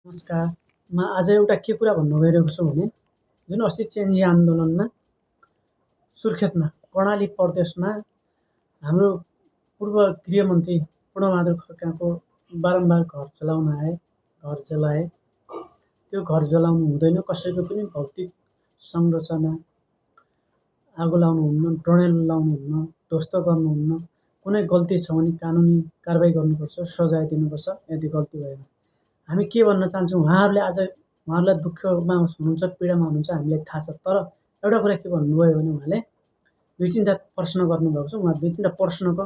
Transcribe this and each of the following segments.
नमस्कार। म आज एउटा के कुरा भन्नु गइरहेको छु भने जुन अस्ति चेन्जी आन्दोलनमा सुर्खेतमा कर्णाली प्रदेशमा हाम्रो पूर्व गृहमन्त्री पूर्णबहादुर खड्काको बारम्बार घर जलाए। त्यो घर जलाउनु हुँदैन, कसैको पनि भौतिक संरचना आगो लाउनुहुन्न, टर्नेल लाउनुहुन्न, ध्वस्त गर्नुहुन्न। कुनै गल्ती छ भने कानुनी कारबाही गर्नुपर्छ, सजाय दिनुपर्छ यदि गल्ती भयो भने। हामी के भन्न चाहन्छौँ, उहाँहरूलाई दुःखमा हुनुहुन्छ, पीडामा हुनुहुन्छ, हामीलाई थाहा छ। तर एउटा कुरा के भन्नुभयो भने उहाँले दुई तिनवटा प्रश्न गर्नुभएको छ। उहाँ दुई तिनवटा प्रश्नको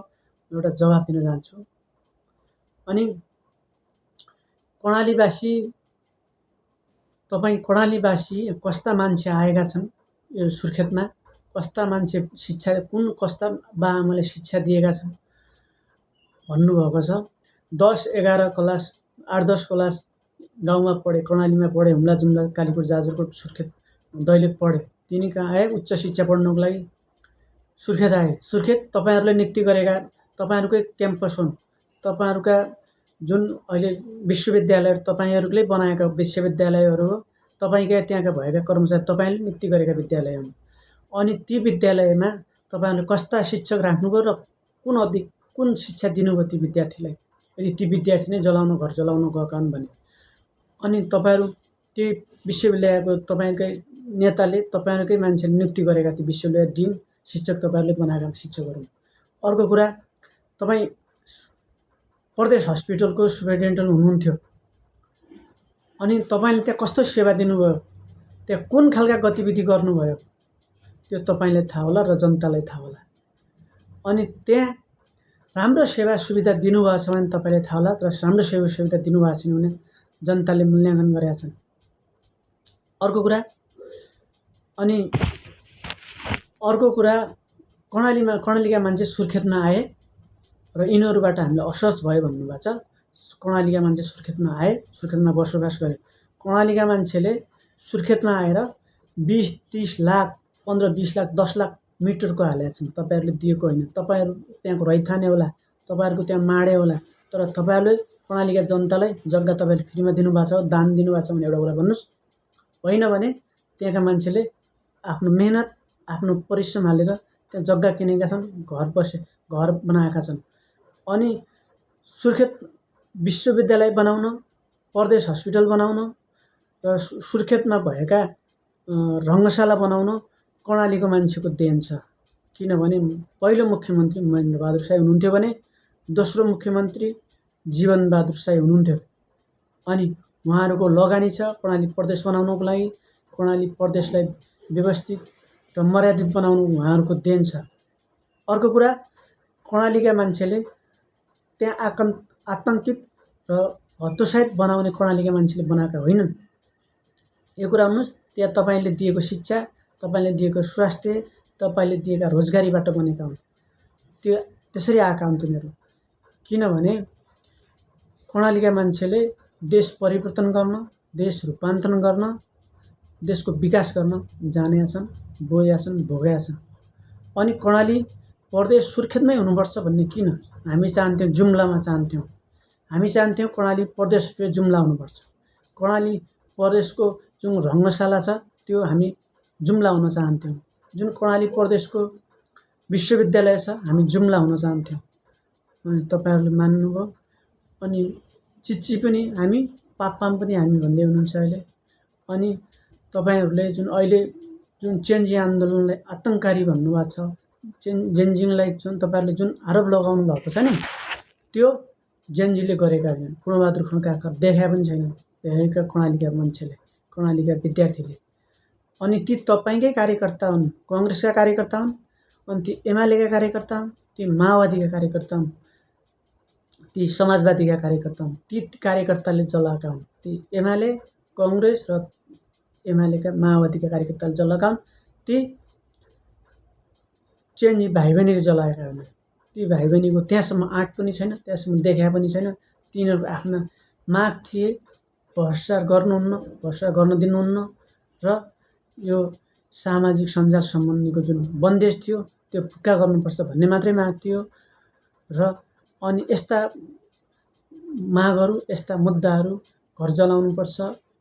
एउटा जवाफ दिन चाहन्छु। अनि कर्णालीवासी कस्ता मान्छे आएका छन् यो सुर्खेतमा, कस्ता मान्छे शिक्षा, कस्ता बाआमाले शिक्षा दिएका छन् भन्नुभएको छ। 10-11 क्लास 8-10 क्लास गाउँमा पढे, कर्णालीमा पढे, हुम्ला जुम्ला, कालीकोट, जाजरकोट, सुर्खेत, दैलेख पढे। तिनी कहाँ आए? उच्च शिक्षा पढ्नको लागि सुर्खेत आए। सुर्खेत तपाईँहरूले नियुक्ति गरेका, तपाईँहरूकै क्याम्पस हुन्, तपाईँहरूका जुन अहिले विश्वविद्यालय तपाईँहरूले बनाएका विश्वविद्यालयहरू हो। तपाईँका त्यहाँका भएका कर्मचारी तपाईँले नियुक्ति गरेका विद्यालय हुन्। अनि ती विद्यालयमा तपाईँहरूले कस्ता शिक्षक राख्नुभयो र कुन शिक्षा दिनुभयो ती विद्यार्थीलाई, यदि ती विद्यार्थी नै घर जलाउन गएका हुन् भने। अनि तपाईँहरू ती विश्वविद्यालयको तपाईँकै नेताले, तपाईँहरूकै मान्छेले नियुक्ति गरेका ती विश्वविद्यालय डिन शिक्षक तपाईँहरूले बनाएका शिक्षकहरू। अर्को कुरा, तपाईँ प्रदेश हस्पिटलको सुपरिन्टेन्डेन्ट हुनुहुन्थ्यो। अनि तपाईँले त्यहाँ कस्तो सेवा दिनुभयो, त्यहाँ कुन खालका गतिविधि गर्नुभयो, त्यो तपाईँलाई थाहा होला र जनतालाई थाहा होला। अनि त्यहाँ राम्रो सेवा सुविधा दिनुभएको छ भने तपाईँलाई थाहा होला, तर राम्रो सेवा सुविधा दिनुभएको छैन भने जनताले मूल्याङ्कन गरेका छन्। अर्को कुरा कर्णालीका मान्छे सुर्खेतमा आए र यिनीहरूबाट हामीले असहज भयो भन्नुभएको छ। कर्णालीका मान्छे सुर्खेतमा आए, सुर्खेतमा बसोबास गरे। कर्णालीका मान्छेले सुर्खेतमा आएर 20-30 लाख, 15-20 लाख, 10 लाख मिटरको हालेका छन्। तपाईँहरूले दिएको होइन। तपाईँहरू त्यहाँको रैथाने होला, तपाईँहरूको त्यहाँ माडे होला, तर तपाईँहरूले कर्णालीका जनतालाई जग्गा तपाईँले फ्रीमा दिनुभएको छ, दान दिनुभएको छ भने एउटा कुरा भन्नुहोस्। होइन भने त्यहाँका मान्छेले आफ्नो मेहनत, आफ्नो परिश्रम हालेर त्यहाँ जग्गा किनेका छन्, घर बनाएका छन्। अनि सुर्खेत विश्वविद्यालय बनाउन, प्रदेश हस्पिटल बनाउन र सुर्खेतमा भएका रङ्गशाला बनाउन कर्णालीको मान्छेको देन छ। किनभने पहिलो मुख्यमन्त्री महेन्द्रबहादुर साई हुनुहुन्थ्यो भने दोस्रो मुख्यमन्त्री जीवनबहादुर साई हुनुहुन्थ्यो। अनि उहाँहरूको लगानी छ कर्णाली प्रदेश बनाउनको लागि, कर्णाली प्रदेशलाई व्यवस्थित र मर्यादित बनाउनु उहाँहरूको देन छ। अर्को कुरा, कर्णालीका मान्छेले त्यहाँ आतङ्कित र हतोत्साहित बनाउने कर्णालीका मान्छेले बनाएका होइनन्। यो कुरा भन्नुहोस्। त्यहाँ तपाईँले दिएको शिक्षा, तपाईँले दिएको स्वास्थ्य, तपाईँले दिएका रोजगारीबाट बनेका हुन्। त्यसरी आएका हुन् तिनीहरू। किनभने कर्णालीका मान्छेले देश परिवर्तन गर्न, देश रूपान्तरण गर्न, देशको विकास गर्न जानेका छन्, बोएका छन्, भोगेका छन्। अनि कर्णाली प्रदेश सुर्खेतमै हुनुपर्छ भन्ने किन? हामी चाहन्थ्यौँ जुम्लामा चाहन्थ्यौँ। हामी चाहन्थ्यौँ कर्णाली प्रदेश जुम्ला हुनुपर्छ। कर्णाली प्रदेशको जुन रङ्गशाला छ त्यो हामी जुम्ला हुन चाहन्थ्यौँ। जुन कर्णाली प्रदेशको विश्वविद्यालय छ हामी जुम्ला हुन चाहन्थ्यौँ। अनि तपाईँहरूले मान्नुभयो। अनि चिच्ची पनि हामी, पापपाम पनि हामी भन्दै हुनुहुन्छ अहिले। अनि तपाईँहरूले अहिले जुन चेन्जी आन्दोलनलाई आतङ्ककारी भन्नुभएको छ, जेनजीलाई जुन तपाईँहरूले जुन आरोप लगाउनु भएको छ नि, त्यो जेनजीले गरेका होइन। पूर्णबहादुर खड्का देखा पनि छैन देखेका कर्णालीका मान्छेले, कर्णालीका विद्यार्थीले। अनि ती तपाईँकै कार्यकर्ता हुन्, कङ्ग्रेसका कार्यकर्ता हुन्, अनि ती एमालेका कार्यकर्ता हुन्, ती माओवादीका कार्यकर्ता हुन्, ती समाजवादीका कार्यकर्ता हुन्। ती कार्यकर्ताले जलाएका हुन्। ती एमाले, कङ्ग्रेस र एमालेका माओवादीका कार्यकर्ताले जलाएका हुन्। ती चेन्जी भाइ बहिनीले जलाएका हुन्। ती भाइ बहिनीको त्यहाँसम्म आँट पनि छैन, त्यहाँसम्म देखा पनि छैन। तिनीहरू आफ्ना माग थिए, भ्रष्टाचार गर्न दिनुहुन्न र यो सामाजिक सञ्जाल सम्बन्धीको जुन बन्देज थियो त्यो फुक्का गर्नुपर्छ भन्ने मात्रै माग थियो। र अनि यस्ता मागहरू, यस्ता मुद्दाहरू घर जलाउनुपर्छ,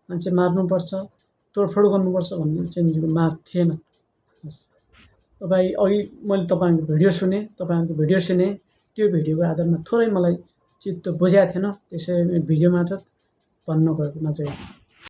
मान्छे मार्नुपर्छ, तोडफोड गर्नुपर्छ भन्ने चाहिँ माग थिएन। अघि मैले तपाईँको भिडियो सुने, त्यो भिडियोको आधारमा थोरै मलाई चित्त बुझाएको थिएन, त्यसैले भिडियो मार्फत भन्न गएको मात्रै हो।